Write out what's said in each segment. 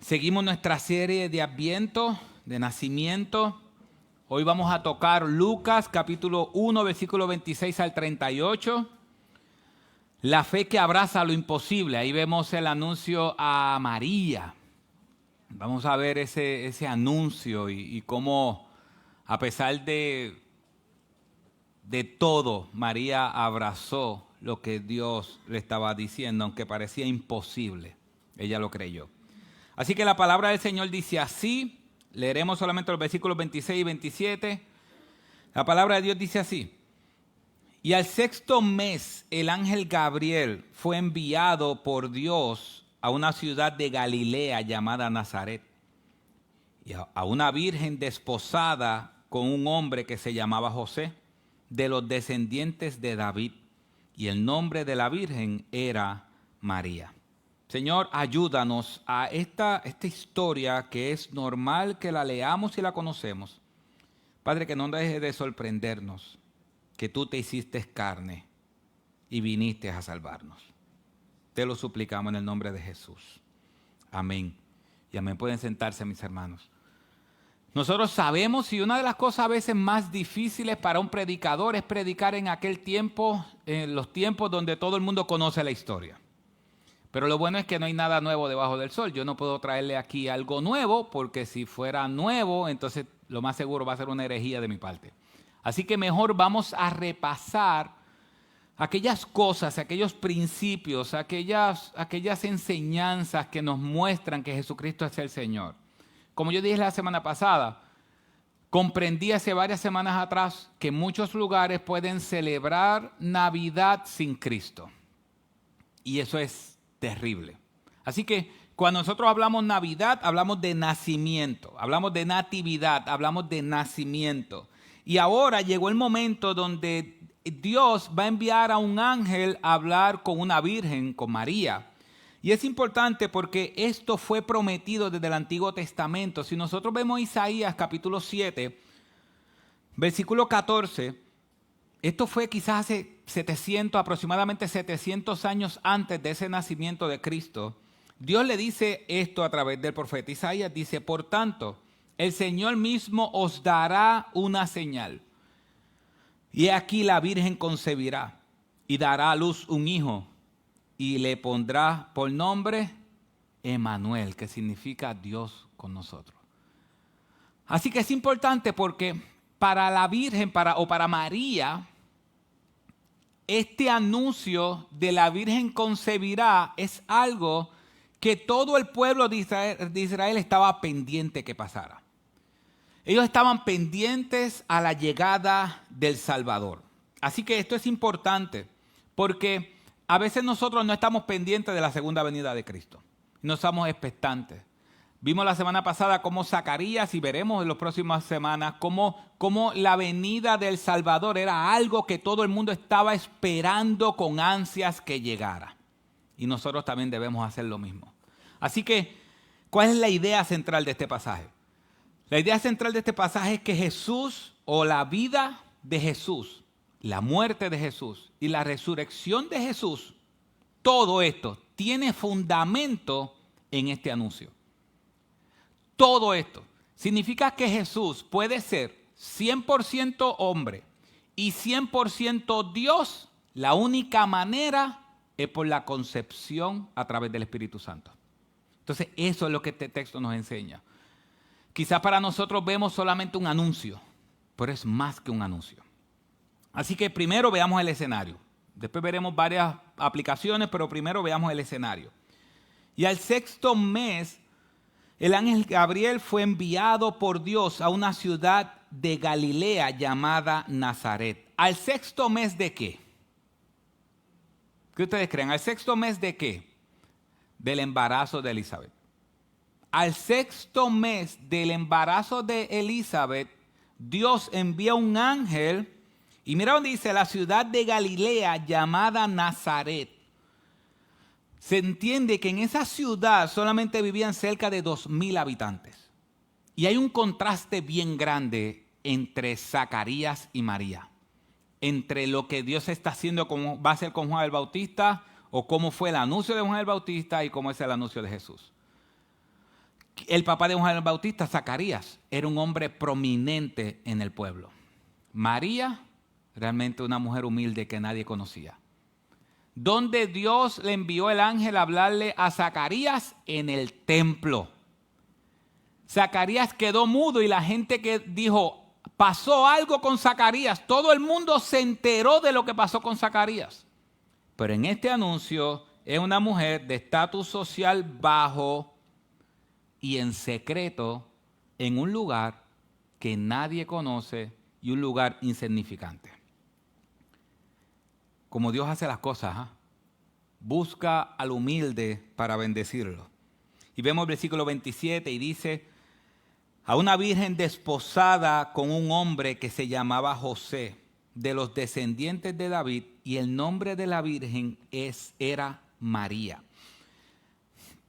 Seguimos nuestra serie de Adviento, de nacimiento. Hoy vamos a tocar Lucas capítulo 1, versículo 26 al 38. La fe que abraza lo imposible. Ahí vemos el anuncio a María. Vamos a ver ese anuncio y cómo, a pesar de todo, María abrazó lo que Dios le estaba diciendo, aunque parecía imposible. Ella lo creyó. Así que la palabra del Señor dice así, leeremos solamente los versículos 26 y 27. La palabra de Dios dice así: y al sexto mes el ángel Gabriel fue enviado por Dios a una ciudad de Galilea llamada Nazaret, y a una virgen desposada con un hombre que se llamaba José, de los descendientes de David, y el nombre de la virgen era María. Señor, ayúdanos a esta historia que es normal que la leamos y la conocemos. Padre, que no deje de sorprendernos que tú te hiciste carne y viniste a salvarnos. Te lo suplicamos en el nombre de Jesús. Amén. Y amén. Pueden sentarse, mis hermanos. Nosotros sabemos, y una de las cosas a veces más difíciles para un predicador es predicar en aquel tiempo, en los tiempos donde todo el mundo conoce la historia. Pero lo bueno es que no hay nada nuevo debajo del sol. Yo no puedo traerle aquí algo nuevo, porque si fuera nuevo, entonces lo más seguro va a ser una herejía de mi parte. Así que mejor vamos a repasar aquellas cosas, aquellos principios, aquellas enseñanzas que nos muestran que Jesucristo es el Señor. Como yo dije la semana pasada, comprendí hace varias semanas atrás que en muchos lugares pueden celebrar Navidad sin Cristo. Y eso es terrible. Así que cuando nosotros hablamos Navidad, hablamos de nacimiento, hablamos de natividad, hablamos de nacimiento. Y ahora llegó el momento donde Dios va a enviar a un ángel a hablar con una virgen, con María. Y es importante porque esto fue prometido desde el Antiguo Testamento. Si nosotros vemos Isaías capítulo 7, versículo 14, esto fue quizás hace aproximadamente 700 años antes de ese nacimiento de Cristo. Dios le dice esto a través del profeta Isaías. Dice: por tanto, el Señor mismo os dará una señal. Y aquí la Virgen concebirá y dará a luz un hijo y le pondrá por nombre Emmanuel, que significa Dios con nosotros. Así que es importante porque para la Virgen, para María, este anuncio de la Virgen concebirá es algo que todo el pueblo de Israel estaba pendiente que pasara. Ellos estaban pendientes a la llegada del Salvador. Así que esto es importante porque a veces nosotros no estamos pendientes de la segunda venida de Cristo. No estamos expectantes. Vimos la semana pasada cómo Zacarías, y veremos en las próximas semanas, cómo la venida del Salvador era algo que todo el mundo estaba esperando con ansias que llegara. Y nosotros también debemos hacer lo mismo. Así que, ¿cuál es la idea central de este pasaje? La idea central de este pasaje es que Jesús, o la vida de Jesús, la muerte de Jesús y la resurrección de Jesús, todo esto tiene fundamento en este anuncio. Todo esto significa que Jesús puede ser 100% hombre y 100% Dios. La única manera es por la concepción a través del Espíritu Santo. Entonces, eso es lo que este texto nos enseña. Quizás para nosotros vemos solamente un anuncio, pero es más que un anuncio. Así que primero veamos el escenario. Después veremos varias aplicaciones, pero primero veamos el escenario. Y al sexto mes, el ángel Gabriel fue enviado por Dios a una ciudad de Galilea llamada Nazaret. ¿Al sexto mes de qué? ¿Qué ustedes creen? ¿Al sexto mes de qué? Del embarazo de Elizabeth. Al sexto mes del embarazo de Elizabeth, Dios envía un ángel, y mira donde dice: la ciudad de Galilea llamada Nazaret. Se entiende que en esa ciudad solamente vivían cerca de 2,000 habitantes. Y hay un contraste bien grande entre Zacarías y María. Entre lo que Dios está haciendo, como va a hacer con Juan el Bautista, o cómo fue el anuncio de Juan el Bautista y cómo es el anuncio de Jesús. El papá de Juan el Bautista, Zacarías, era un hombre prominente en el pueblo. María, realmente una mujer humilde que nadie conocía. ¿Dónde Dios le envió el ángel a hablarle a Zacarías? En el templo. Zacarías quedó mudo y la gente que dijo, pasó algo con Zacarías. Todo el mundo se enteró de lo que pasó con Zacarías. Pero en este anuncio es una mujer de estatus social bajo y en secreto en un lugar que nadie conoce y un lugar insignificante. Como Dios hace las cosas, ¿eh? Busca al humilde para bendecirlo. Y vemos el versículo 27 y dice, a una virgen desposada con un hombre que se llamaba José, de los descendientes de David, y el nombre de la virgen era María.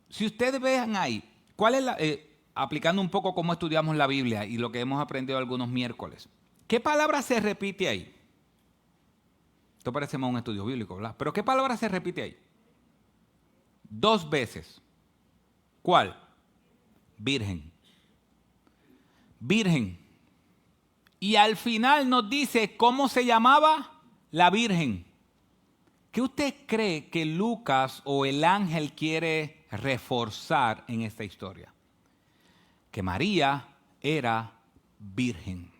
Si ustedes vean ahí, ¿cuál es aplicando un poco cómo estudiamos la Biblia y lo que hemos aprendido algunos miércoles, ¿qué palabra se repite ahí? Esto parece más un estudio bíblico, ¿verdad? Pero ¿qué palabra se repite ahí? 2 veces. ¿Cuál? Virgen. Virgen. Y al final nos dice cómo se llamaba la virgen. ¿Qué usted cree que Lucas o el ángel quiere reforzar en esta historia? Que María era virgen.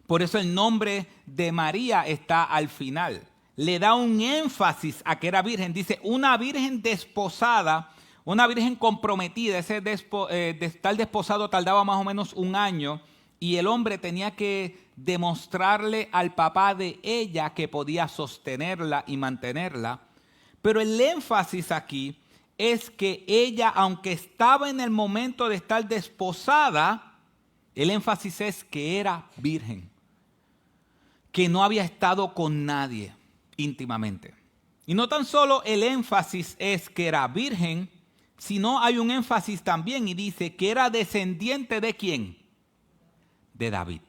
Por eso el nombre de María está al final. Le da un énfasis a que era virgen. Dice, una virgen desposada, una virgen comprometida. Estar desposado tardaba más o menos 1 año y el hombre tenía que demostrarle al papá de ella que podía sostenerla y mantenerla. Pero el énfasis aquí es que ella, aunque estaba en el momento de estar desposada, el énfasis es que era virgen, que no había estado con nadie íntimamente. Y no tan solo el énfasis es que era virgen, sino hay un énfasis también y dice que era descendiente ¿de quién? De David.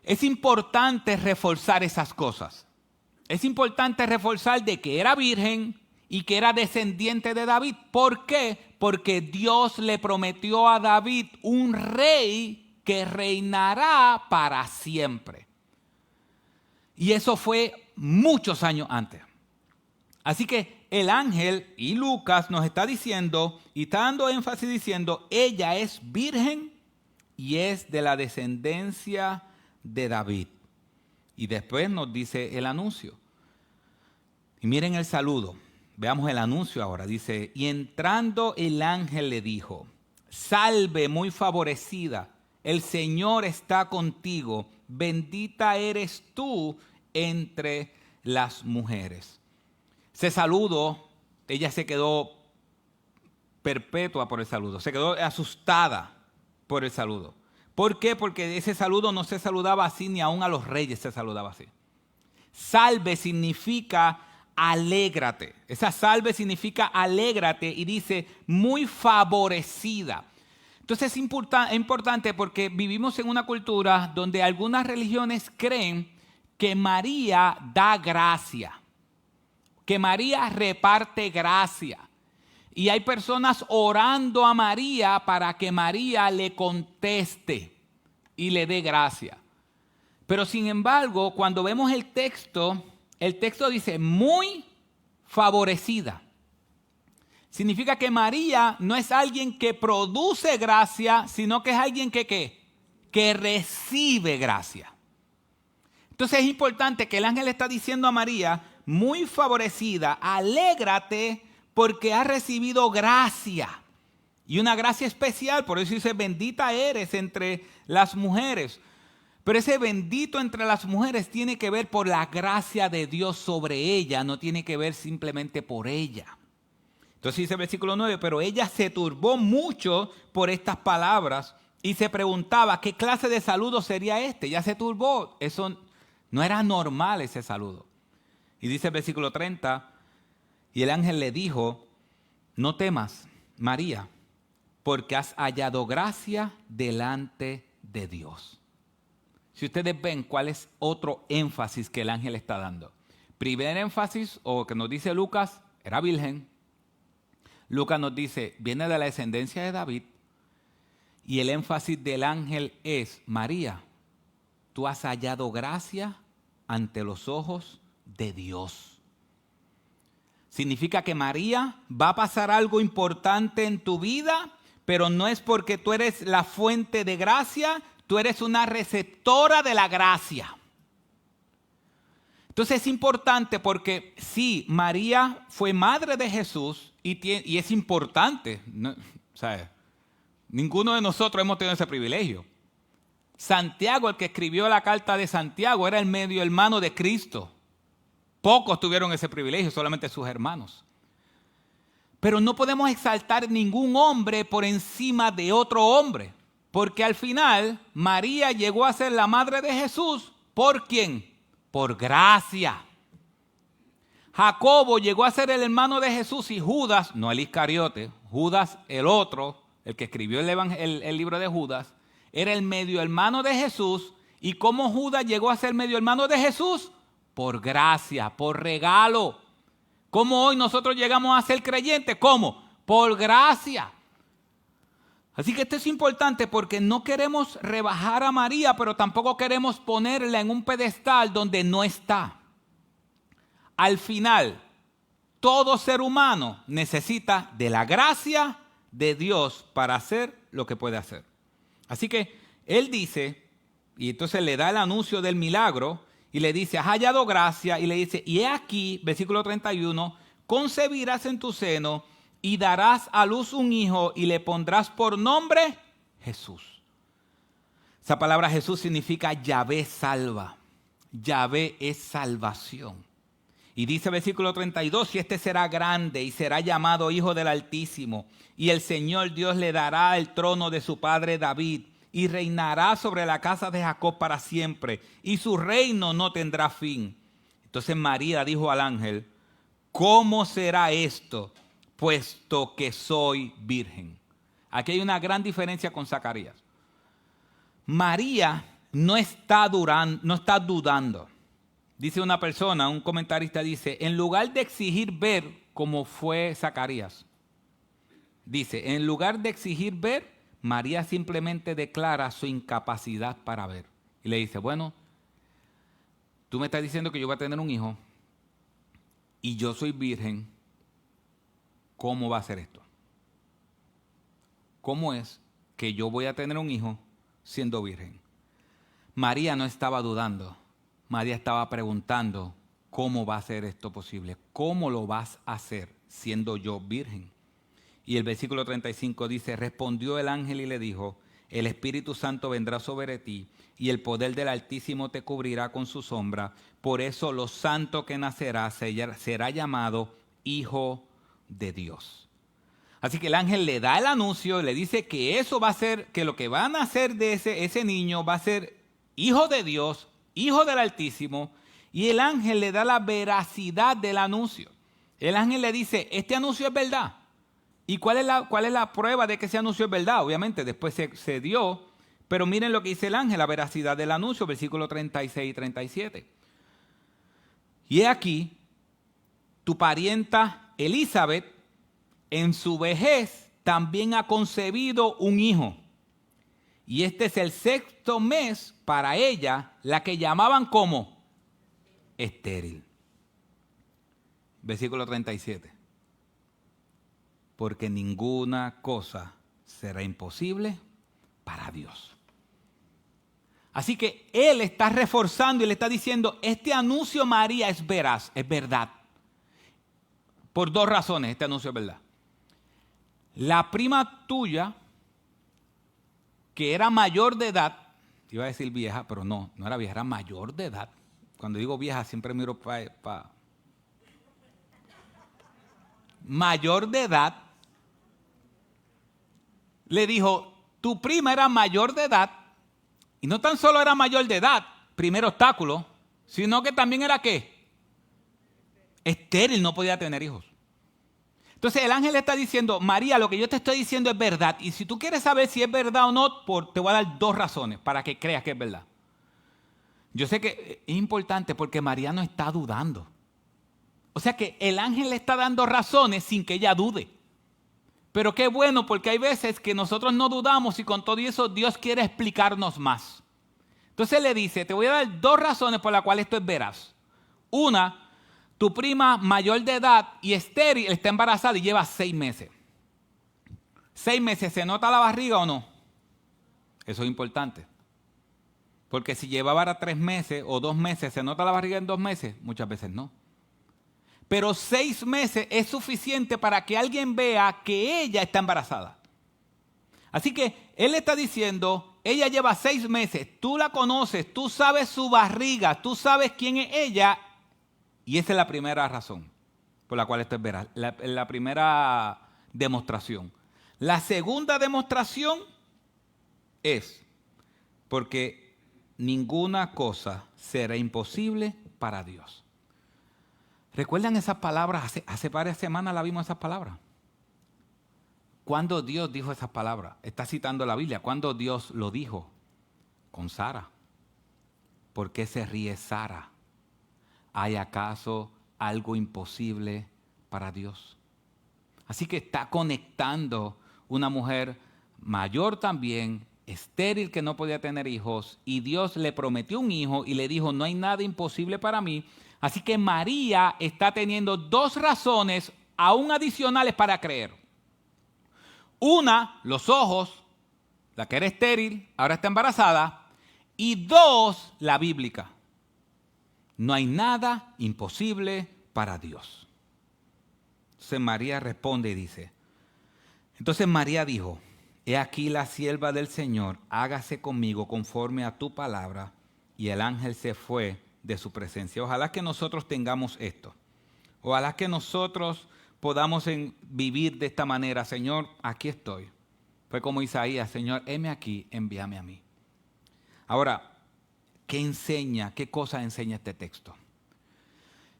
Es importante reforzar esas cosas. Es importante reforzar de que era virgen y que era descendiente de David. ¿Por qué? Porque Dios le prometió a David un rey que reinará para siempre. Y eso fue muchos años antes. Así que el ángel y Lucas nos está diciendo y está dando énfasis diciendo, ella es virgen y es de la descendencia de David. Y después nos dice el anuncio. Y miren el saludo. Veamos el anuncio ahora. Dice, y entrando el ángel le dijo, salve muy favorecida, el Señor está contigo, bendita eres tú entre las mujeres. Ese saludo, ella se quedó perpetua por el saludo, se quedó asustada por el saludo. ¿Por qué? Porque ese saludo no se saludaba así, ni aún a los reyes se saludaba así. Salve significa alégrate. Esa salve significa alégrate y dice muy favorecida. Entonces es importante porque vivimos en una cultura donde algunas religiones creen que María da gracia, que María reparte gracia. Y hay personas orando a María para que María le conteste y le dé gracia. Pero sin embargo, cuando vemos el texto dice muy favorecida. Significa que María no es alguien que produce gracia, sino que es alguien que recibe gracia. Entonces es importante que el ángel está diciendo a María, muy favorecida, alégrate porque has recibido gracia. Y una gracia especial, por eso dice, bendita eres entre las mujeres. Pero ese bendito entre las mujeres tiene que ver por la gracia de Dios sobre ella, no tiene que ver simplemente por ella. Entonces dice el versículo 9, pero ella se turbó mucho por estas palabras y se preguntaba qué clase de saludo sería este. Ella se turbó, eso no era normal ese saludo. Y dice el versículo 30, y el ángel le dijo, no temas, María, porque has hallado gracia delante de Dios. Si ustedes ven cuál es otro énfasis que el ángel está dando. Primer énfasis, o que nos dice Lucas, era virgen. Lucas nos dice, viene de la descendencia de David, y el énfasis del ángel es, María, tú has hallado gracia ante los ojos de Dios. Significa que María, va a pasar algo importante en tu vida, pero no es porque tú eres la fuente de gracia, tú eres una receptora de la gracia. Entonces es importante porque sí, María fue madre de Jesús y es importante, ¿no? ¿Sabes? Ninguno de nosotros hemos tenido ese privilegio. Santiago, el que escribió la carta de Santiago, era el medio hermano de Cristo. Pocos tuvieron ese privilegio, solamente sus hermanos. Pero no podemos exaltar ningún hombre por encima de otro hombre, porque al final María llegó a ser la madre de Jesús. ¿Por quién? Por gracia. Jacobo llegó a ser el hermano de Jesús y Judas, no el Iscariote, Judas el otro, el que escribió el libro de Judas, era el medio hermano de Jesús. ¿Y cómo Judas llegó a ser medio hermano de Jesús? Por gracia, por regalo. ¿Cómo hoy nosotros llegamos a ser creyentes? ¿Cómo? Por gracia. Así que esto es importante porque no queremos rebajar a María, pero tampoco queremos ponerla en un pedestal donde no está. Al final, todo ser humano necesita de la gracia de Dios para hacer lo que puede hacer. Así que él dice, y entonces le da el anuncio del milagro, y le dice, has hallado gracia, y le dice, y he aquí, versículo 31, concebirás en tu seno, y darás a luz un hijo, y le pondrás por nombre Jesús. Esa palabra Jesús significa Yahvé salva. Yahvé es salvación. Y dice versículo 32, y este será grande y será llamado Hijo del Altísimo, y el Señor Dios le dará el trono de su padre David, y reinará sobre la casa de Jacob para siempre, y su reino no tendrá fin. Entonces María dijo al ángel, ¿cómo será esto, puesto que soy virgen? Aquí hay una gran diferencia con Zacarías. María no está dudando. Dice una persona, un comentarista dice, en lugar de exigir ver como fue Zacarías, dice, en lugar de exigir ver, María simplemente declara su incapacidad para ver. Y le dice, bueno, tú me estás diciendo que yo voy a tener un hijo y yo soy virgen, ¿cómo va a ser esto? ¿Cómo es que yo voy a tener un hijo siendo virgen? María no estaba dudando. María estaba preguntando, ¿cómo va a ser esto posible? ¿Cómo lo vas a hacer siendo yo virgen? Y el versículo 35 dice, respondió el ángel y le dijo, el Espíritu Santo vendrá sobre ti y el poder del Altísimo te cubrirá con su sombra. Por eso lo santo que nacerá será llamado Hijo de Dios. Así que el ángel le da el anuncio, le dice que eso va a ser, que lo que va a nacer de ese niño va a ser Hijo de Dios, Hijo del Altísimo, y el ángel le da la veracidad del anuncio. El ángel le dice, este anuncio es verdad. ¿Y cuál es la prueba de que ese anuncio es verdad? Obviamente después se dio, pero miren lo que dice el ángel, la veracidad del anuncio, versículos 36 y 37. Y he aquí, tu parienta Elizabeth, en su vejez, también ha concebido un hijo. Y este es el 6º mes para ella, la que llamaban como estéril. Versículo 37. Porque ninguna cosa será imposible para Dios. Así que él está reforzando y le está diciendo, este anuncio, María, es veraz, es verdad. Por 2 razones este anuncio es verdad. La prima tuya, que era mayor de edad, iba a decir vieja, pero no era vieja, era mayor de edad. Cuando digo vieja siempre miro para mayor de edad, le dijo, tu prima era mayor de edad, y no tan solo era mayor de edad, primer obstáculo, sino que también era ¿qué? Estéril, no podía tener hijos. Entonces el ángel le está diciendo, María, lo que yo te estoy diciendo es verdad. Y si tú quieres saber si es verdad o no, te voy a dar 2 razones para que creas que es verdad. Yo sé que es importante porque María no está dudando. O sea que el ángel le está dando razones sin que ella dude. Pero qué bueno, porque hay veces que nosotros no dudamos y con todo eso Dios quiere explicarnos más. Entonces le dice, te voy a dar 2 razones por las cuales esto es veraz. Una, tu prima mayor de edad y estéril está embarazada y lleva 6 meses. 6 meses, ¿se nota la barriga o no? Eso es importante. Porque si llevaba 3 meses o 2 meses, ¿se nota la barriga en 2 meses? Muchas veces no. Pero 6 meses es suficiente para que alguien vea que ella está embarazada. Así que él está diciendo, ella lleva 6 meses, tú la conoces, tú sabes su barriga, tú sabes quién es ella. Y esa es la primera razón por la cual esto es veraz, la primera demostración. La segunda demostración es porque ninguna cosa será imposible para Dios. ¿Recuerdan esas palabras? Hace varias semanas la vimos esas palabras. ¿Cuándo Dios dijo esas palabras? Está citando la Biblia. ¿Cuándo Dios lo dijo? Con Sara. ¿Por qué se ríe Sara? ¿Hay acaso algo imposible para Dios? Así que está conectando una mujer mayor también, estéril que no podía tener hijos, y Dios le prometió un hijo y le dijo, no hay nada imposible para mí. Así que María está teniendo 2 razones aún adicionales para creer. Una, los ojos, la que era estéril, ahora está embarazada. Y 2, la bíblica. No hay nada imposible para Dios. Entonces María responde y dice, entonces María dijo, he aquí la sierva del Señor, hágase conmigo conforme a tu palabra. Y el ángel se fue de su presencia. Ojalá que nosotros tengamos esto. Ojalá que nosotros podamos vivir de esta manera. Señor, aquí estoy. Fue como Isaías, Señor, heme aquí, envíame a mí. Ahora, ¿qué enseña? ¿Qué cosas enseña este texto?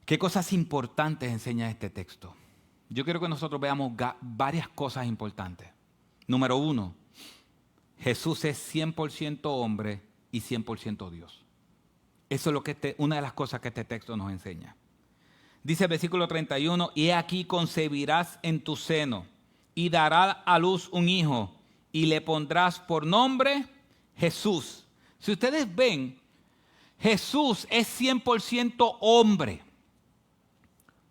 ¿Qué cosas importantes enseña este texto? Yo quiero que nosotros veamos varias cosas importantes. Número 1, Jesús es 100% hombre y 100% Dios. Eso es lo que una de las cosas que este texto nos enseña. Dice el versículo 31, y he aquí concebirás en tu seno y darás a luz un hijo y le pondrás por nombre Jesús. Si ustedes ven, Jesús es 100% hombre.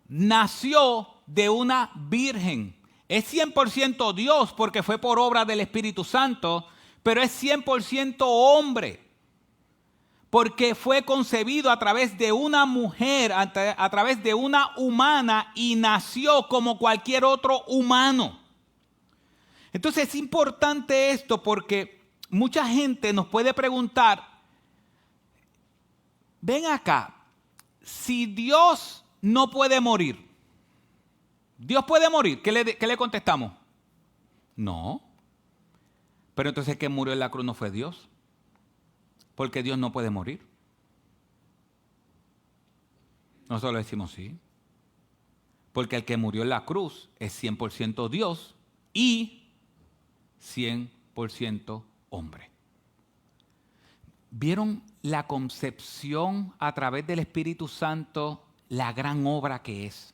Nació de una virgen. Es 100% Dios porque fue por obra del Espíritu Santo, pero es 100% hombre. Porque fue concebido a través de una mujer, a través de una humana y nació como cualquier otro humano. Entonces es importante esto porque mucha gente nos puede preguntar, ven acá, si Dios no puede morir, ¿Dios puede morir? ¿Qué le contestamos? No. Pero entonces el que murió en la cruz no fue Dios. Porque Dios no puede morir. Nosotros le decimos sí. Porque el que murió en la cruz es 100% Dios y 100% hombre. ¿Vieron la concepción a través del Espíritu Santo, la gran obra que es?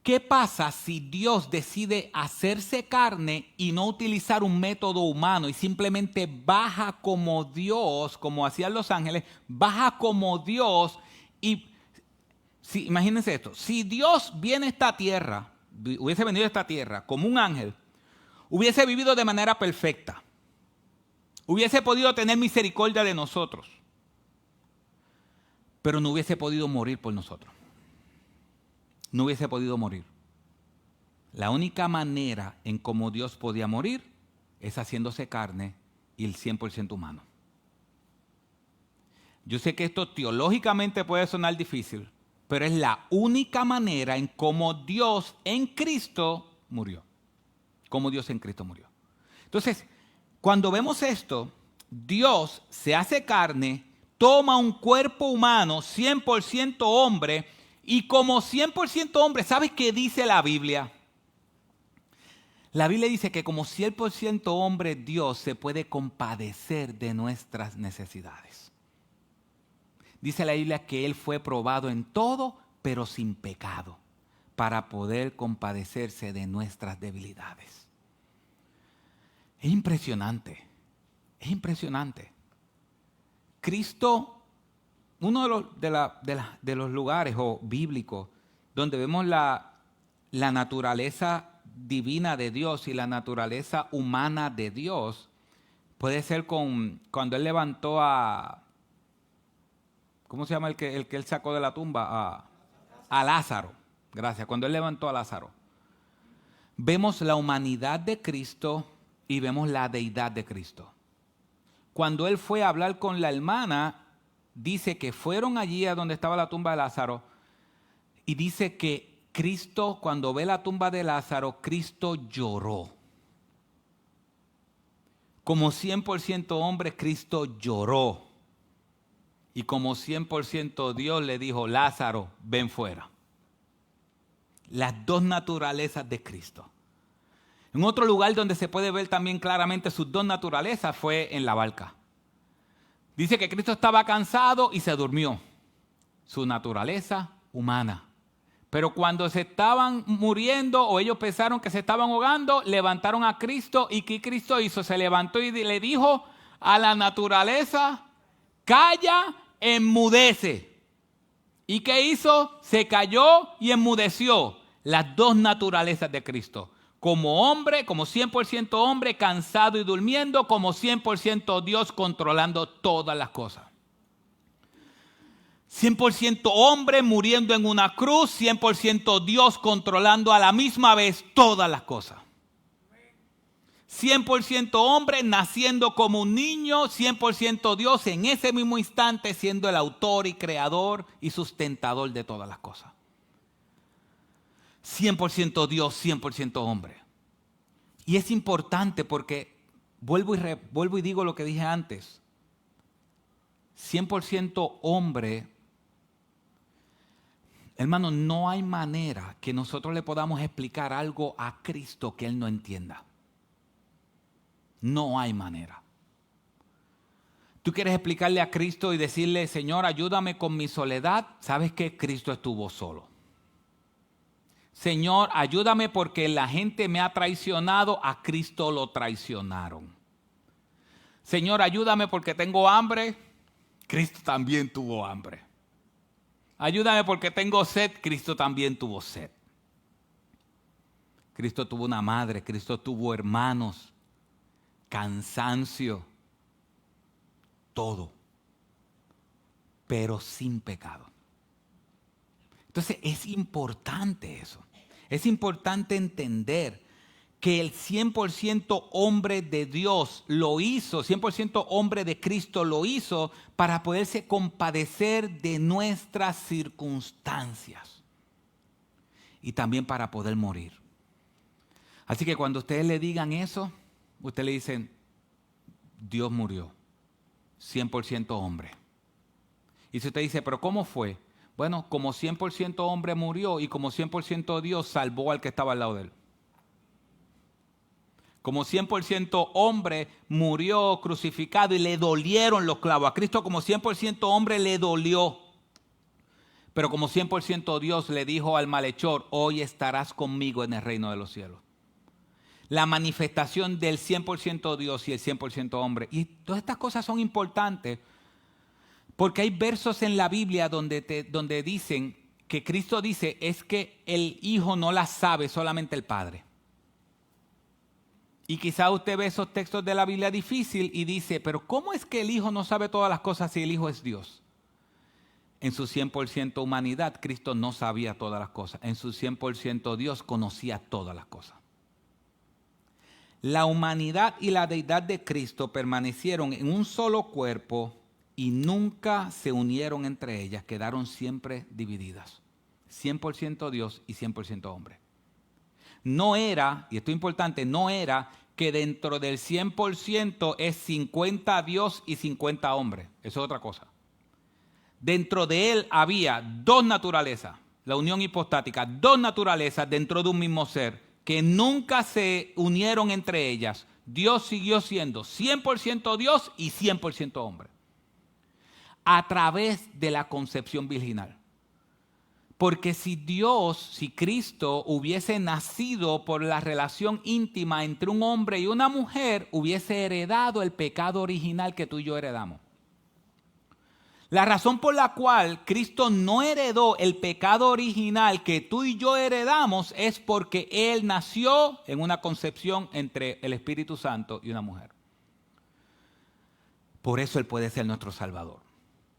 ¿Qué pasa si Dios decide hacerse carne y no utilizar un método humano y simplemente baja como Dios, como hacían los ángeles, baja como Dios? Y imagínense esto, si Dios viene a esta tierra, hubiese venido a esta tierra como un ángel, hubiese vivido de manera perfecta, hubiese podido tener misericordia de nosotros, pero no hubiese podido morir por nosotros. No hubiese podido morir. La única manera en cómo Dios podía morir es haciéndose carne y el 100% humano. Yo sé que esto teológicamente puede sonar difícil, pero es la única manera en cómo Dios en Cristo murió. Cómo Dios en Cristo murió. Entonces, cuando vemos esto, Dios se hace carne, toma un cuerpo humano, 100% hombre, y como 100% hombre, ¿sabes qué dice la Biblia? La Biblia dice que como 100% hombre, Dios se puede compadecer de nuestras necesidades. Dice la Biblia que Él fue probado en todo, pero sin pecado. para poder compadecerse de nuestras debilidades. Es impresionante, es impresionante. Cristo, uno de los lugares bíblicos donde vemos la naturaleza divina de Dios y la naturaleza humana de Dios, puede ser cuando Él levantó a, ¿cómo se llama el que Él sacó de la tumba? A Lázaro. Gracias. Cuando Él levantó a Lázaro. Vemos la humanidad de Cristo y vemos la deidad de Cristo. Cuando Él fue a hablar con la hermana, dice que fueron allí a donde estaba la tumba de Lázaro y dice que Cristo, cuando ve la tumba de Lázaro, Cristo lloró. Como 100% hombre, Cristo lloró. Y como 100% Dios le dijo, Lázaro, ven fuera. Las dos naturalezas de Cristo. En otro lugar donde se puede ver también claramente sus dos naturalezas fue en la barca. Dice que Cristo estaba cansado y se durmió. Su naturaleza humana. Pero cuando se estaban muriendo o ellos pensaron que se estaban ahogando, levantaron a Cristo. ¿Y qué Cristo hizo? Se levantó y le dijo a la naturaleza, calla, enmudece. ¿Y qué hizo? Se cayó y enmudeció. Las dos naturalezas de Cristo. Como hombre, como 100% hombre, cansado y durmiendo, como 100% Dios controlando todas las cosas. 100% hombre muriendo en una cruz, 100% Dios controlando a la misma vez todas las cosas. 100% hombre naciendo como un niño, 100% Dios en ese mismo instante siendo el autor y creador y sustentador de todas las cosas. 100% Dios, 100% hombre. Y es importante porque, vuelvo y digo lo que dije antes, 100% hombre. Hermano, no hay manera que nosotros le podamos explicar algo a Cristo que Él no entienda. No hay manera. Tú quieres explicarle a Cristo y decirle, Señor, ayúdame con mi soledad. ¿Sabes qué? Cristo estuvo solo. Señor, ayúdame porque la gente me ha traicionado. A Cristo lo traicionaron. Señor, ayúdame porque tengo hambre. Cristo también tuvo hambre. Ayúdame porque tengo sed. Cristo también tuvo sed. Cristo tuvo una madre. Cristo tuvo hermanos. Cansancio. Todo. Pero sin pecado. Entonces es importante eso. Es importante entender que el 100% hombre de Dios lo hizo, 100% hombre de Cristo lo hizo para poderse compadecer de nuestras circunstancias y también para poder morir. Así que cuando ustedes le digan eso, ustedes le dicen, Dios murió, 100% hombre. Y si usted dice, ¿pero cómo fue? Bueno, como 100% hombre murió y como 100% Dios salvó al que estaba al lado de él. Como 100% hombre murió crucificado y le dolieron los clavos. A Cristo como 100% hombre le dolió. Pero como 100% Dios le dijo al malhechor, hoy estarás conmigo en el reino de los cielos. La manifestación del 100% Dios y el 100% hombre. Y todas estas cosas son importantes porque hay versos en la Biblia donde dicen que Cristo dice es que el Hijo no las sabe, solamente el Padre. Y quizá usted ve esos textos de la Biblia difícil y dice, pero ¿cómo es que el Hijo no sabe todas las cosas si el Hijo es Dios? En su 100% humanidad, Cristo no sabía todas las cosas. En su 100% Dios conocía todas las cosas. La humanidad y la deidad de Cristo permanecieron en un solo cuerpo y nunca se unieron entre ellas. Quedaron siempre divididas. 100% Dios y 100% hombre. No era, y esto es importante, no era que dentro del 100% es 50 Dios y 50 hombre. Eso es otra cosa. Dentro de él había dos naturalezas, la unión hipostática, dos naturalezas dentro de un mismo ser que nunca se unieron entre ellas. Dios siguió siendo 100% Dios y 100% hombre. A través de la concepción virginal. Porque si Cristo hubiese nacido por la relación íntima entre un hombre y una mujer, hubiese heredado el pecado original que tú y yo heredamos. La razón por la cual Cristo no heredó el pecado original que tú y yo heredamos es porque Él nació en una concepción entre el Espíritu Santo y una mujer. Por eso Él puede ser nuestro Salvador.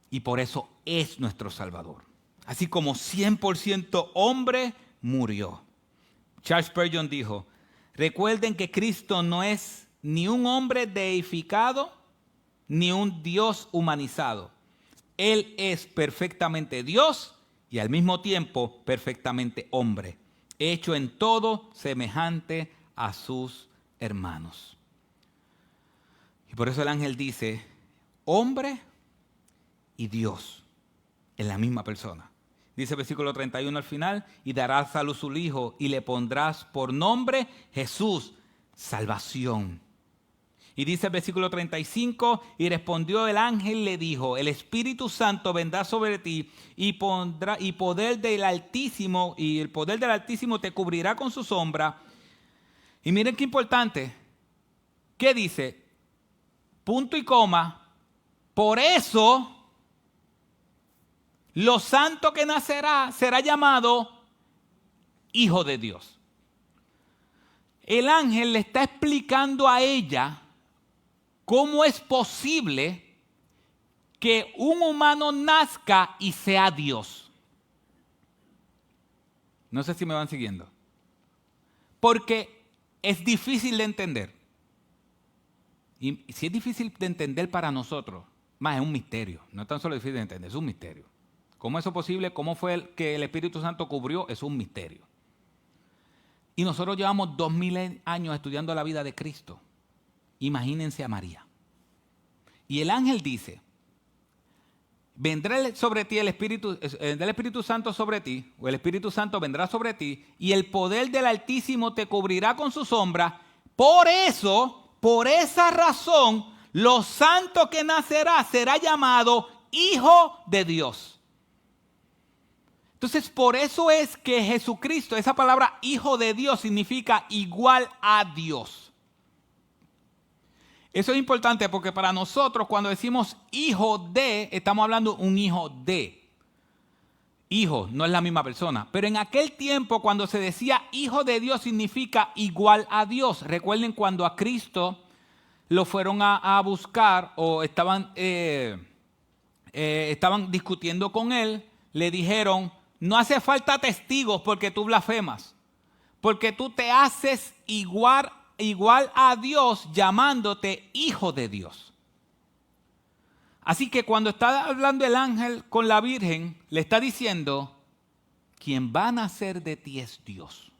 Y por eso es nuestro Salvador. Así como 100% hombre, murió. Charles Spurgeon dijo, recuerden que Cristo no es ni un hombre deificado, ni un Dios humanizado. Él es perfectamente Dios y al mismo tiempo perfectamente hombre, hecho en todo semejante a sus hermanos. Y por eso el ángel dice, hombre y Dios en la misma persona. Dice el versículo 31 al final, y darás a luz un hijo y le pondrás por nombre Jesús, salvación. Y dice el versículo 35, y respondió el ángel y le dijo, el Espíritu Santo vendrá sobre ti y el poder del Altísimo te cubrirá con su sombra. Y miren qué importante, ¿qué dice? Punto y coma, por eso lo santo que nacerá será llamado Hijo de Dios. El ángel le está explicando a ella cómo es posible que un humano nazca y sea Dios. No sé si me van siguiendo. Porque es difícil de entender. Y si es difícil de entender para nosotros, más es un misterio. No es tan solo difícil de entender, es un misterio. ¿Cómo es eso posible? ¿Cómo fue que el Espíritu Santo cubrió? Es un misterio. Y nosotros llevamos 2000 años estudiando la vida de Cristo. Imagínense a María. Y el ángel dice, vendrá sobre ti el Espíritu Santo sobre ti, o el Espíritu Santo vendrá sobre ti, y el poder del Altísimo te cubrirá con su sombra. Por eso, por esa razón, lo santo que nacerá será llamado Hijo de Dios. Entonces, por eso es que Jesucristo, esa palabra Hijo de Dios significa igual a Dios. Eso es importante porque para nosotros cuando decimos hijo de, estamos hablando de un hijo de. Hijo, no es la misma persona. Pero en aquel tiempo cuando se decía hijo de Dios significa igual a Dios. Recuerden cuando a Cristo lo fueron a buscar o estaban discutiendo con él, le dijeron, no hace falta testigos porque tú blasfemas, porque tú te haces igual a Dios llamándote hijo de Dios. Así que cuando está hablando el ángel con la Virgen, le está diciendo, quien va a nacer de ti es Dios.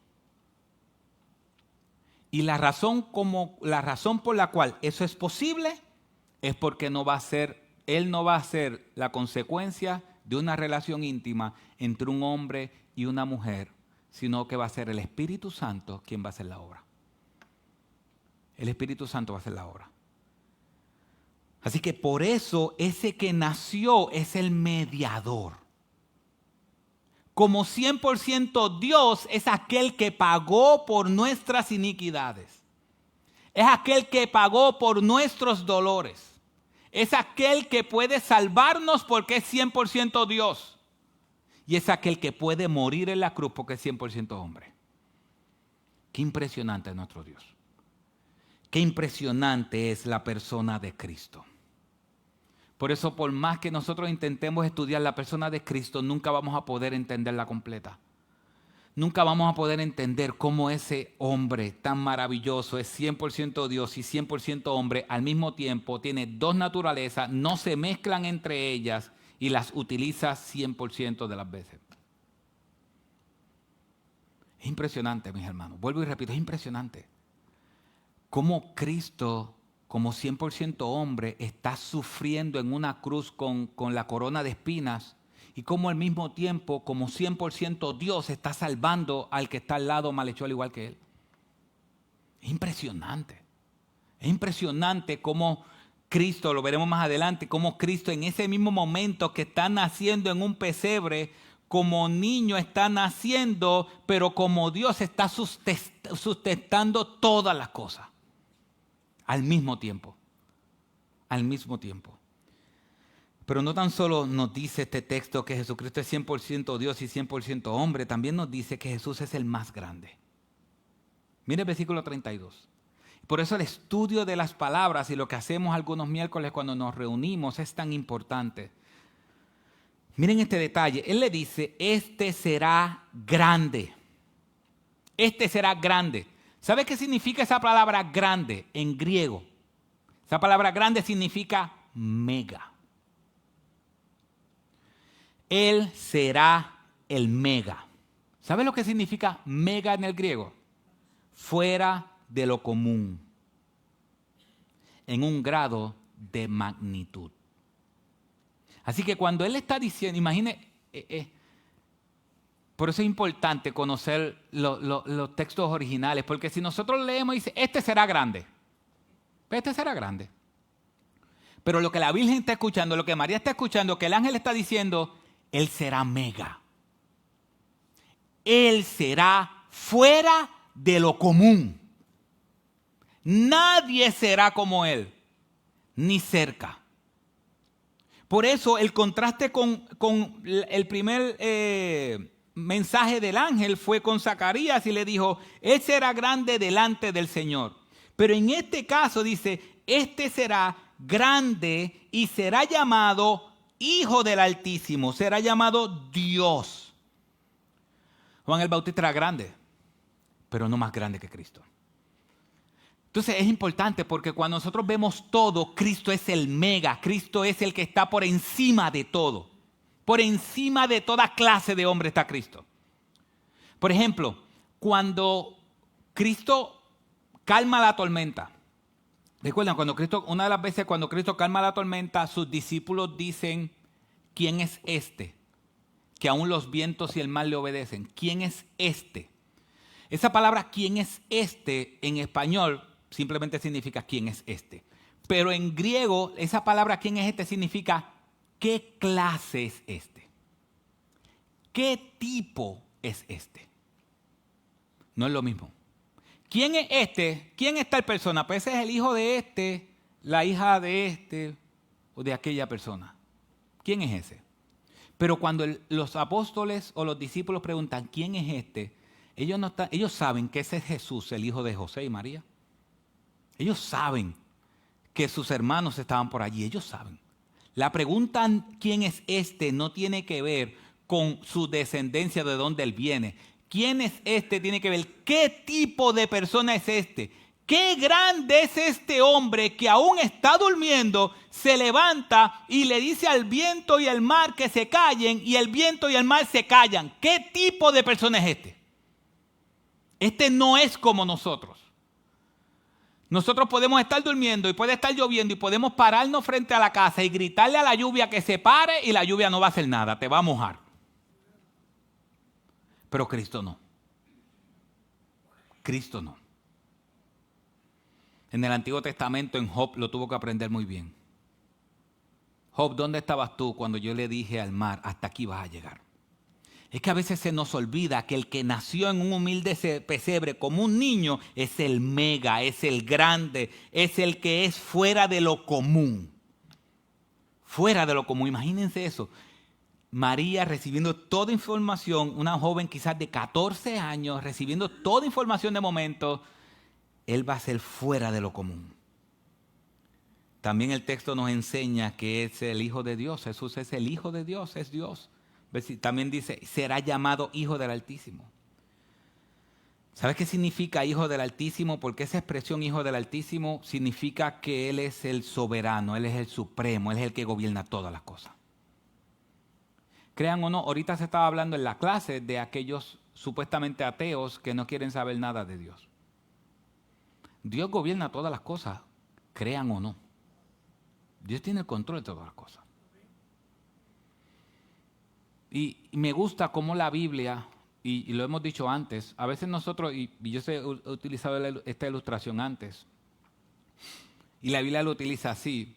Y la razón por la cual eso es posible es porque él no va a ser la consecuencia de una relación íntima entre un hombre y una mujer, sino que va a ser el Espíritu Santo quien va a hacer la obra. El Espíritu Santo va a hacer la obra. Así que por eso ese que nació es el mediador. Como 100% Dios es aquel que pagó por nuestras iniquidades. Es aquel que pagó por nuestros dolores. Es aquel que puede salvarnos porque es 100% Dios. Y es aquel que puede morir en la cruz porque es 100% hombre. Qué impresionante es nuestro Dios. Qué impresionante es la persona de Cristo. Por eso, por más que nosotros intentemos estudiar la persona de Cristo, nunca vamos a poder entenderla completa. Nunca vamos a poder entender cómo ese hombre tan maravilloso es 100% Dios y 100% hombre. Al mismo tiempo tiene dos naturalezas, no se mezclan entre ellas y las utiliza 100% de las veces. Es impresionante, mis hermanos. Vuelvo y repito, es impresionante. Cómo Cristo, como 100% hombre, está sufriendo en una cruz con la corona de espinas. Y cómo al mismo tiempo, como 100% Dios, está salvando al que está al lado malhechor igual que él. Es impresionante. Es impresionante cómo Cristo, lo veremos más adelante, cómo Cristo en ese mismo momento que está naciendo en un pesebre, como niño está naciendo, pero como Dios está sustentando todas las cosas al mismo tiempo. Al mismo tiempo. Pero no tan solo nos dice este texto que Jesucristo es 100% Dios y 100% hombre, también nos dice que Jesús es el más grande. Mire el versículo 32. Por eso el estudio de las palabras y lo que hacemos algunos miércoles cuando nos reunimos es tan importante. Miren este detalle. Él le dice, este será grande. Este será grande. ¿Sabe qué significa esa palabra grande en griego? Esa palabra grande significa mega. Él será el mega. ¿Sabe lo que significa mega en el griego? Fuera de lo común. En un grado de magnitud. Así que cuando él está diciendo, imagine, por eso es importante conocer los textos originales, porque si nosotros leemos y dice, este será grande. Este será grande. Pero lo que la Virgen está escuchando, lo que María está escuchando, que el ángel está diciendo, él será mega. Él será fuera de lo común. Nadie será como él, ni cerca. Por eso el contraste con el primer mensaje del ángel fue con Zacarías y le dijo, él será grande delante del Señor. Pero en este caso dice, este será grande y será llamado Hijo del Altísimo, será llamado Dios. Juan el Bautista era grande, pero no más grande que Cristo. Entonces es importante porque cuando nosotros vemos todo, Cristo es el mega, Cristo es el que está por encima de todo. Por encima de toda clase de hombre está Cristo. Por ejemplo, cuando Cristo calma la tormenta. Recuerdan, una de las veces cuando Cristo calma la tormenta, sus discípulos dicen, ¿quién es este? Que aún los vientos y el mar le obedecen. ¿Quién es este? Esa palabra, ¿quién es este? En español simplemente significa ¿quién es este? Pero en griego, esa palabra ¿quién es este? Significa ¿qué clase es este? ¿Qué tipo es este? No es lo mismo. ¿Quién es este? ¿Quién es tal persona? Pues ese es el hijo de este, la hija de este o de aquella persona. ¿Quién es ese? Pero cuando los apóstoles o los discípulos preguntan ¿quién es este? Ellos saben que ese es Jesús, el hijo de José y María. Ellos saben que sus hermanos estaban por allí. Ellos saben. La pregunta ¿quién es este? No tiene que ver con su descendencia, de dónde él viene. ¿Quién es este? Tiene que ver qué tipo de persona es este. Qué grande es este hombre que aún está durmiendo, se levanta y le dice al viento y al mar que se callen y el viento y el mar se callan. ¿Qué tipo de persona es este? Este no es como nosotros. Nosotros podemos estar durmiendo y puede estar lloviendo y podemos pararnos frente a la casa y gritarle a la lluvia que se pare y la lluvia no va a hacer nada, te va a mojar. Pero Cristo no. Cristo no. En el Antiguo Testamento, en Job, lo tuvo que aprender muy bien. Job, ¿dónde estabas tú cuando yo le dije al mar, hasta aquí vas a llegar? Es que a veces se nos olvida que el que nació en un humilde pesebre como un niño es el mega, es el grande, es el que es fuera de lo común. Fuera de lo común, imagínense eso. María recibiendo toda información, una joven quizás de 14 años, recibiendo toda información de momento, él va a ser fuera de lo común. También el texto nos enseña que es el Hijo de Dios. Jesús es el Hijo de Dios, es Dios. También dice, será llamado Hijo del Altísimo. ¿Sabes qué significa Hijo del Altísimo? Porque esa expresión Hijo del Altísimo significa que Él es el soberano, Él es el supremo, Él es el que gobierna todas las cosas. Crean o no, ahorita se estaba hablando en la clase de aquellos supuestamente ateos que no quieren saber nada de Dios. Dios gobierna todas las cosas, crean o no. Dios tiene el control de todas las cosas. Y me gusta cómo la Biblia, y lo hemos dicho antes, a veces nosotros, y yo he utilizado esta ilustración antes, y la Biblia lo utiliza así.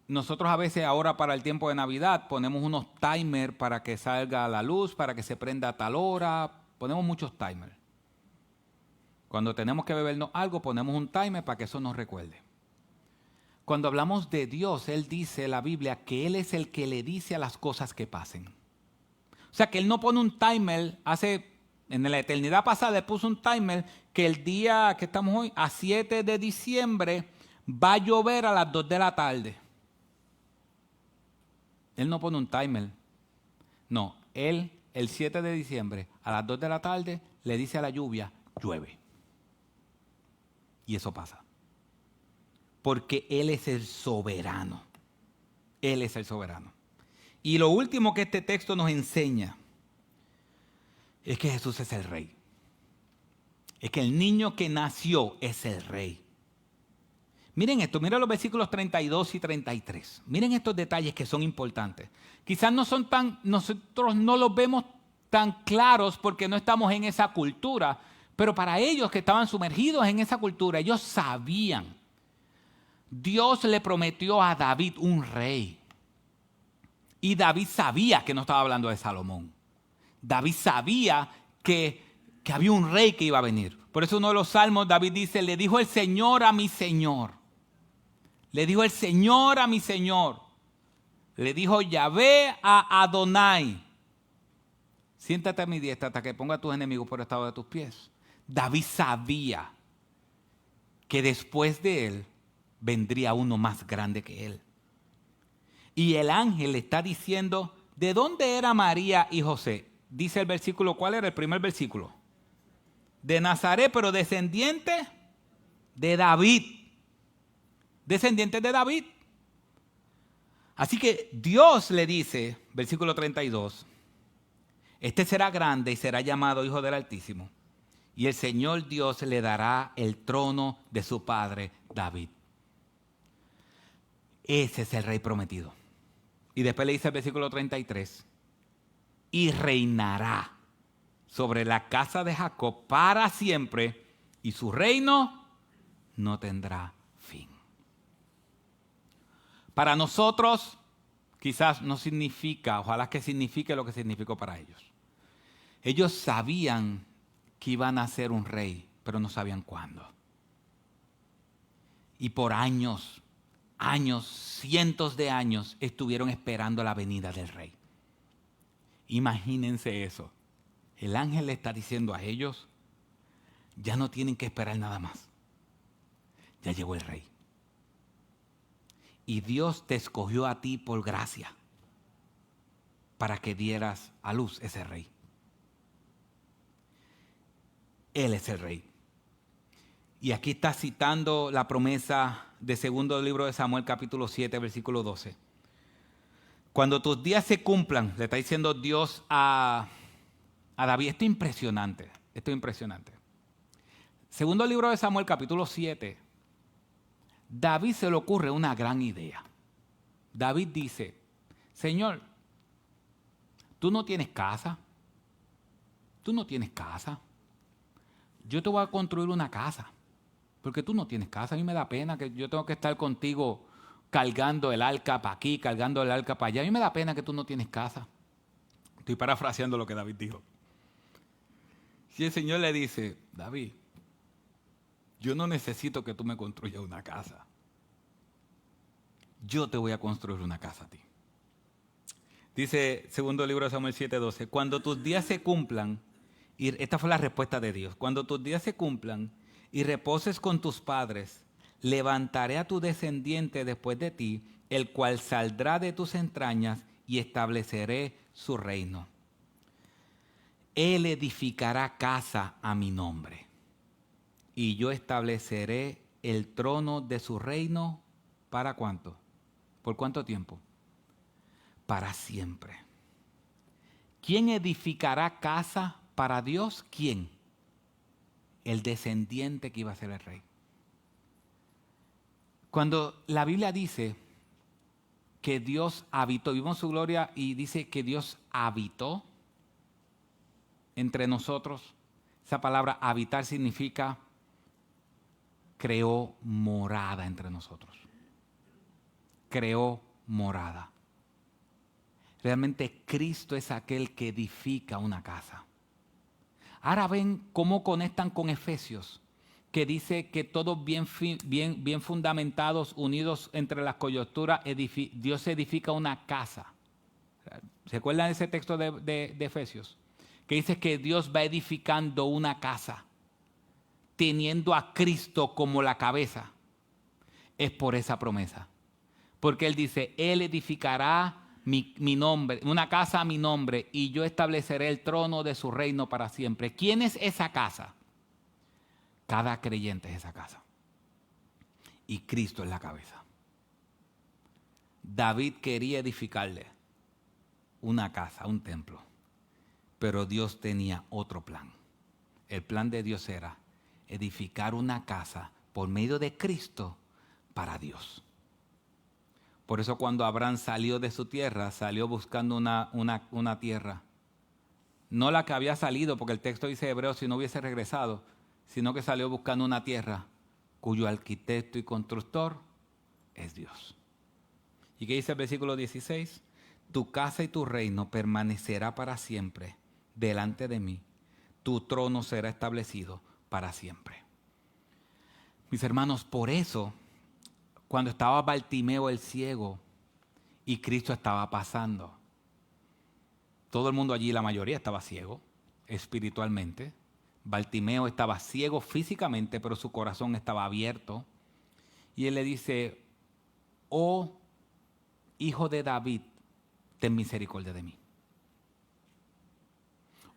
nosotros a veces ahora para el tiempo de Navidad ponemos unos timers para que salga la luz, para que se prenda a tal hora. Ponemos muchos timers. Cuando tenemos que bebernos algo, ponemos un timer para que eso nos recuerde. Cuando hablamos de Dios, Él dice en la Biblia que Él es el que le dice a las cosas que pasen. O sea, que Él no pone un timer, en la eternidad pasada Él puso un timer que el día que estamos hoy, a 7 de diciembre, va a llover a las 2 de la tarde. Él no pone un timer. No, Él, el 7 de diciembre, a las 2 de la tarde, le dice a la lluvia, llueve. Y eso pasa. Porque Él es el soberano. Él es el soberano. Y lo último que este texto nos enseña es que Jesús es el rey. Es que el niño que nació es el rey. Miren esto, miren los versículos 32 y 33. Miren estos detalles que son importantes. Quizás nosotros no los vemos tan claros porque no estamos en esa cultura, pero para ellos que estaban sumergidos en esa cultura, ellos sabían. Dios le prometió a David un rey. Y David sabía que no estaba hablando de Salomón. David sabía que había un rey que iba a venir. Por eso uno de los salmos, David dice, le dijo el Señor a mi Señor. Le dijo el Señor a mi Señor. Le dijo Yahvé a Adonai. Siéntate a mi diestra hasta que ponga a tus enemigos por estado de tus pies. David sabía que después de él vendría uno más grande que él. Y el ángel le está diciendo, ¿de dónde era María y José? Dice el versículo, ¿cuál era el primer versículo? De Nazaret, pero descendiente de David. Descendiente de David. Así que Dios le dice, versículo 32, este será grande y será llamado Hijo del Altísimo. Y el Señor Dios le dará el trono de su padre David. Ese es el rey prometido. Y después le dice el versículo 33, y reinará sobre la casa de Jacob para siempre, y su reino no tendrá fin. Para nosotros, quizás no significa, ojalá que signifique lo que significó para ellos. Ellos sabían que iban a ser un rey, pero no sabían cuándo. Y por años, cientos de años, estuvieron esperando la venida del rey. Imagínense eso. El ángel le está diciendo a ellos, ya no tienen que esperar nada más. Ya llegó el rey. Y Dios te escogió a ti por gracia para que dieras a luz ese rey. Él es el rey. Y aquí está citando la promesa de segundo libro de Samuel, capítulo 7, versículo 12. Cuando tus días se cumplan, le está diciendo Dios a David, esto es impresionante. Segundo libro de Samuel, capítulo 7, David se le ocurre una gran idea. David dice, Señor, tú no tienes casa. Yo te voy a construir una casa. Porque tú no tienes casa. A mí me da pena que yo tengo que estar contigo cargando el arca para aquí, cargando el arca para allá. A mí me da pena que tú no tienes casa. Estoy parafraseando lo que David dijo. Si el Señor le dice, David, yo no necesito que tú me construyas una casa. Yo te voy a construir una casa a ti. Dice, segundo libro de Samuel 7:12, cuando tus días se cumplan, y esta fue la respuesta de Dios, cuando tus días se cumplan y reposes con tus padres, levantaré a tu descendiente después de ti, el cual saldrá de tus entrañas y estableceré su reino. Él edificará casa a mi nombre y yo estableceré el trono de su reino. ¿Para cuánto? ¿Por cuánto tiempo? Para siempre. ¿Quién edificará casa para Dios? ¿Quién? El descendiente que iba a ser el rey. Cuando la Biblia dice que Dios habitó, vimos su gloria y dice que Dios habitó entre nosotros, esa palabra habitar significa creó morada entre nosotros. creó morada. Realmente Cristo es aquel que edifica una casa. Ahora ven cómo conectan con Efesios, que dice que todos bien fundamentados, unidos entre las coyunturas, Dios edifica una casa. ¿Se acuerdan de ese texto de Efesios? Que dice que Dios va edificando una casa, teniendo a Cristo como la cabeza. Es por esa promesa. Porque Él dice, Él edificará mi nombre, una casa a mi nombre, y yo estableceré el trono de su reino para siempre. ¿Quién es esa casa? Cada creyente es esa casa. Y Cristo es la cabeza. David quería edificarle una casa, un templo. Pero Dios tenía otro plan. El plan de Dios era edificar una casa por medio de Cristo para Dios. Por eso cuando Abraham salió de su tierra, salió buscando una tierra. No la que había salido, porque el texto dice hebreo, si no hubiese regresado, sino que salió buscando una tierra cuyo arquitecto y constructor es Dios. ¿Y qué dice el versículo 16? Tu casa y tu reino permanecerá para siempre delante de mí. Tu trono será establecido para siempre. Mis hermanos, por eso, cuando estaba Bartimeo el ciego y Cristo estaba pasando, todo el mundo allí, la mayoría estaba ciego espiritualmente. Bartimeo estaba ciego físicamente, pero su corazón estaba abierto. Y él le dice, oh hijo de David, ten misericordia de mí.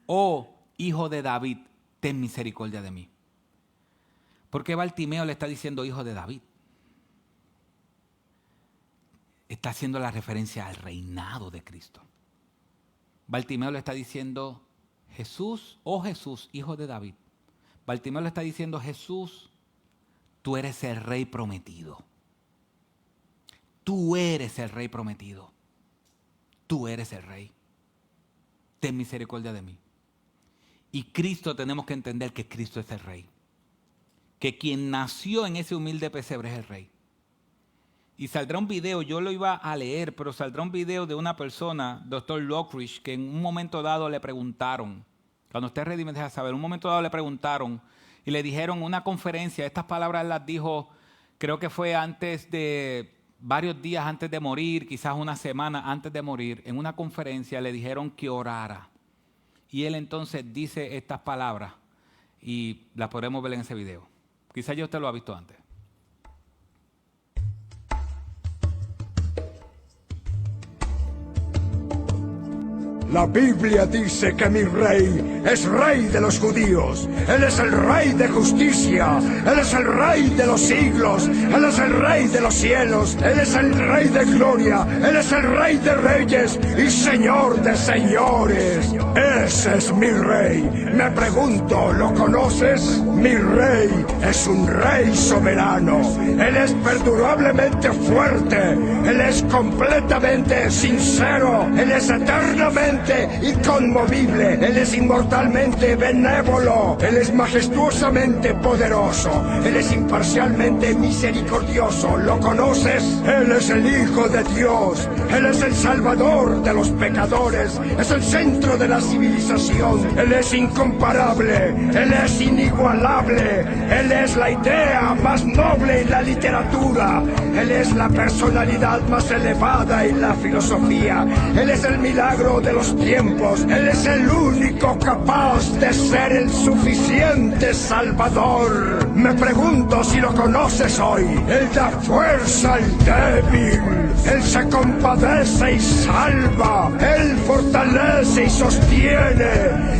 Oh hijo de David, ten misericordia de mí. ¿Por qué Bartimeo le está diciendo hijo de David? Está haciendo la referencia al reinado de Cristo. Bartimeo le está diciendo Jesús, oh Jesús, hijo de David. Bartimeo le está diciendo Jesús, tú eres el rey prometido. Tú eres el rey prometido. Tú eres el rey. Ten misericordia de mí. Y Cristo, tenemos que entender que Cristo es el rey. Que quien nació en ese humilde pesebre es el rey. Y saldrá un video, yo lo iba a leer, pero saldrá un video de una persona, Dr. Lockridge, que en un momento dado le preguntaron, cuando usted ready me deja saber, en un momento dado le preguntaron y le dijeron en una conferencia, estas palabras las dijo, creo que fue antes de, varios días antes de morir, quizás una semana antes de morir, en una conferencia le dijeron que orara. Y él entonces dice estas palabras y las podremos ver en ese video. Quizás ya usted lo ha visto antes. La Biblia dice que mi rey es rey de los judíos. Él es el rey de justicia. Él es el rey de los siglos. Él es el rey de los cielos. Él es el rey de gloria. Él es el rey de reyes y señor de señores. Ese es mi rey. Me pregunto, ¿lo conoces? Mi rey es un rey soberano. Él es perdurablemente fuerte. Él es completamente sincero. Él es eternamente inconmovible. Él es inmortalmente benévolo. Él es majestuosamente poderoso. Él es imparcialmente misericordioso. ¿Lo conoces? Él es el Hijo de Dios. Él es el Salvador de los pecadores. Es el centro de la civilización. Él es incomparable. Él es inigualable. Él es la idea más noble en la literatura. Él es la personalidad más elevada en la filosofía. Él es el milagro de los tiempos. Él es el único capaz de ser el suficiente Salvador. Me pregunto si lo conoces hoy. Él da fuerza al débil. Él se compadece y salva. Él fortalece y sostiene.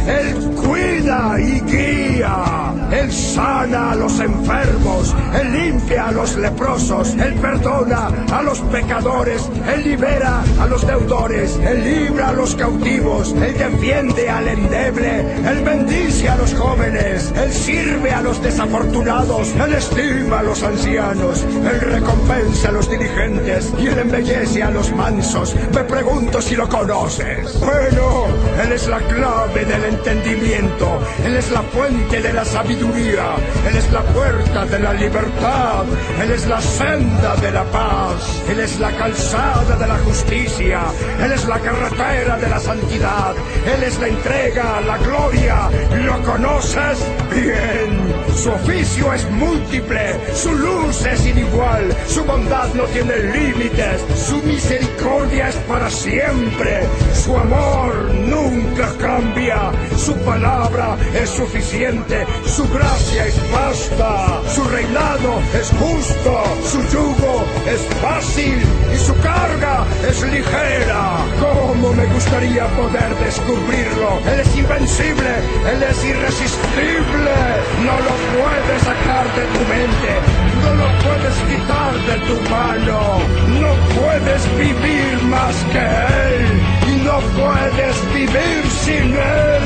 Él cuida y guía. Él sana a los enfermos. Él limpia a los leprosos. Él perdona a los pecadores. Él libera a los deudores. Él libra a los cautivos. Él defiende al endeble. Él bendice a los jóvenes. Él sirve a los desafortunados. Él estima a los ancianos. Él recompensa a los diligentes. Y él embellece a los mansos. Me pregunto si lo conoces. Bueno, Él es la clave del entendimiento. Él es la fuente de la sabiduría. Él es es la puerta de la libertad, Él es la senda de la paz, Él es la calzada de la justicia, Él es la carretera de la santidad, Él es la entrega, la gloria. ¿Lo conoces? Bien. Su oficio es múltiple, su luz es inigual, su bondad no tiene límites, su misericordia es para siempre, su amor nunca cambia, su palabra es suficiente, su gracia es vasta, su reinado es justo, su yugo es fácil y su carga es ligera. ¿Cómo me gustaría poder descubrirlo? Él es invencible, Él es irresistible, no lo puedes sacar de tu mente, no lo puedes quitar de tu mano, no puedes vivir más que Él y no puedes vivir sin Él.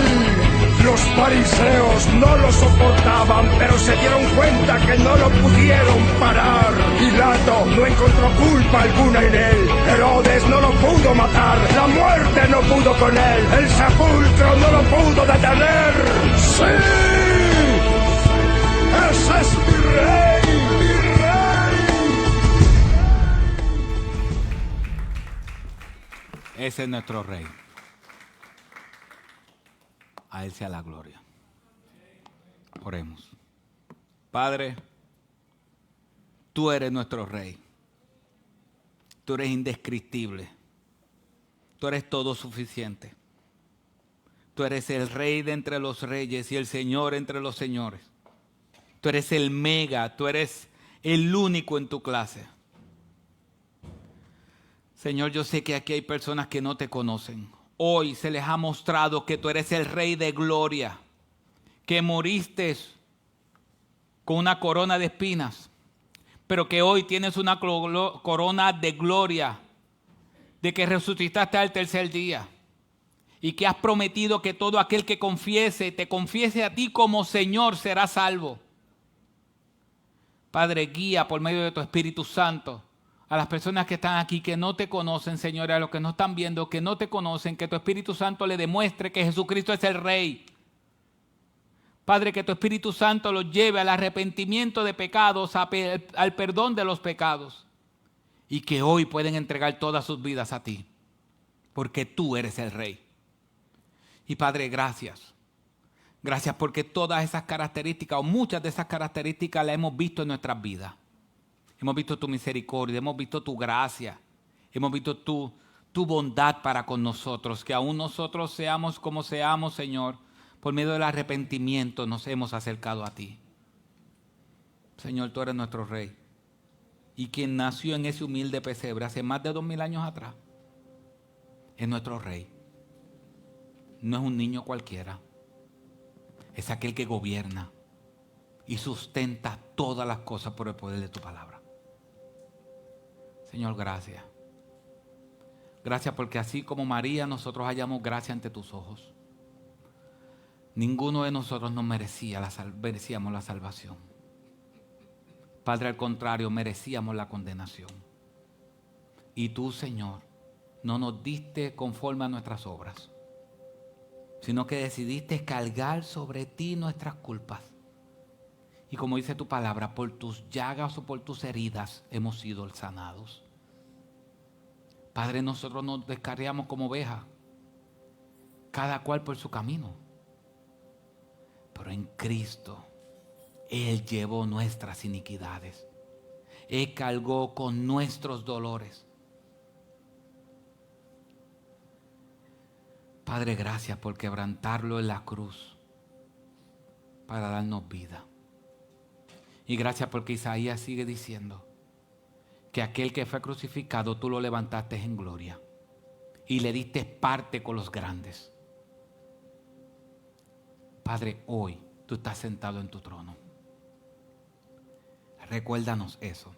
Los fariseos no lo soportaban, pero se dieron cuenta que no lo pudieron parar. Pilato no encontró culpa alguna en él. Herodes no lo pudo matar. La muerte no pudo con él. El sepulcro no lo pudo detener. ¡Sí! ¡Ese es mi rey! ¡Mi rey! Ese es nuestro Rey. A Él sea la gloria. Oremos. Padre, Tú eres nuestro Rey. Tú eres indescriptible. Tú eres todo suficiente. Tú eres el Rey de entre los reyes y el Señor entre los señores. Tú eres el mega, tú eres el único en tu clase. Señor, yo sé que aquí hay personas que no te conocen. Hoy se les ha mostrado que tú eres el Rey de gloria, que moriste con una corona de espinas, pero que hoy tienes una corona de gloria, de que resucitaste al tercer día y que has prometido que todo aquel que te confiese a ti como Señor será salvo. Padre, guía por medio de tu Espíritu Santo a las personas que están aquí, que no te conocen, Señor, a los que no están viendo, que no te conocen, que tu Espíritu Santo le demuestre que Jesucristo es el Rey. Padre, que tu Espíritu Santo los lleve al arrepentimiento de pecados, al perdón de los pecados, y que hoy pueden entregar todas sus vidas a ti, porque tú eres el Rey. Y Padre, gracias. Gracias porque todas esas características, o muchas de esas características, las hemos visto en nuestras vidas. Hemos visto tu misericordia, hemos visto tu gracia, hemos visto tu bondad para con nosotros, que aún nosotros seamos como seamos, Señor, por medio del arrepentimiento nos hemos acercado a ti. Señor, tú eres nuestro Rey. Y quien nació en ese humilde pesebre hace más de 2000 años atrás, es nuestro Rey. No es un niño cualquiera, es aquel que gobierna y sustenta todas las cosas por el poder de tu palabra. Señor, gracias. Gracias porque así como María, nosotros hallamos gracia ante tus ojos. Ninguno de nosotros nos merecíamos la salvación. Padre, al contrario, merecíamos la condenación. Y tú, Señor, no nos diste conforme a nuestras obras, sino que decidiste cargar sobre ti nuestras culpas. Y como dice tu palabra, por tus llagas o por tus heridas hemos sido sanados. Padre, nosotros nos descarriamos como ovejas, cada cual por su camino. Pero en Cristo, Él llevó nuestras iniquidades. Él cargó con nuestros dolores. Padre, gracias por quebrantarlo en la cruz para darnos vida. Y gracias porque Isaías sigue diciendo que aquel que fue crucificado tú lo levantaste en gloria y le diste parte con los grandes. Padre, hoy tú estás sentado en tu trono. Recuérdanos eso.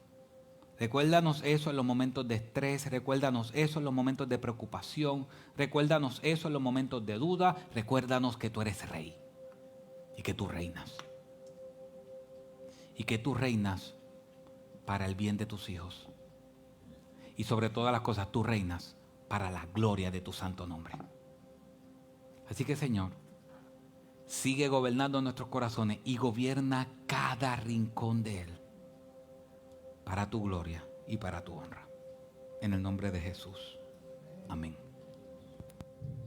Recuérdanos eso en los momentos de estrés, recuérdanos eso en los momentos de preocupación, recuérdanos eso en los momentos de duda, recuérdanos que tú eres Rey y que tú reinas. Y que tú reinas para el bien de tus hijos. Y sobre todas las cosas tú reinas para la gloria de tu santo nombre. Así que, Señor, sigue gobernando nuestros corazones y gobierna cada rincón de Él para tu gloria y para tu honra. En el nombre de Jesús. Amén.